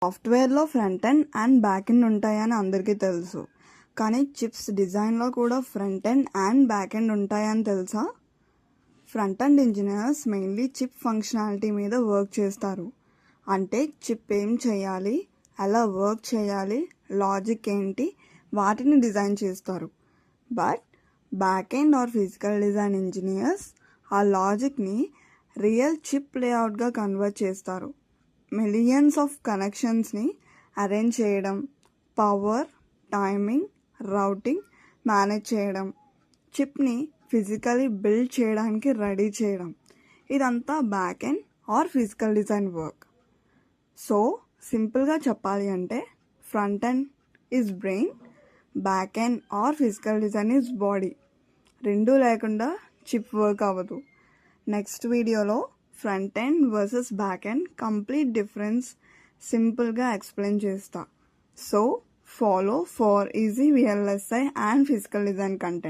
సాఫ్ట్వేర్లో front end and back end ఉంటాయని అందరికీ తెలుసు. కానీ చిప్స్ డిజైన్లో కూడా front end and back end ఉంటాయని తెలుసా? Front end engineers mainly chip functionality మీద వర్క్ చేస్తారు. అంటే చిప్ ఏం చేయాలి, ఎలా వర్క్ చేయాలి, లాజిక్ ఏంటి, వాటిని డిజైన్ చేస్తారు. But back end or physical design engineers ఆ లాజిక్ని రియల్ చిప్ లేఅవుట్గా కన్వర్ట్ చేస్తారు. మిలియన్స్ ఆఫ్ కనెక్షన్స్ని అరేంజ్ చేయడం, పవర్, టైమింగ్, రౌటింగ్ మేనేజ్ చేయడం, చిప్ని ఫిజికలీ బిల్డ్ చేయడానికి రెడీ చేయడం, ఇదంతా back end or physical design work. So సింపుల్గా చెప్పాలి అంటే front end is brain, back end or physical design is body. రెండూ లేకుండా చిప్ వర్క్ అవ్వదు. నెక్స్ట్ వీడియోలో front end versus back end complete difference సింపుల్గా ఎక్స్ప్లెయిన్ చేస్తా. So follow for easy VLSI and physical design content.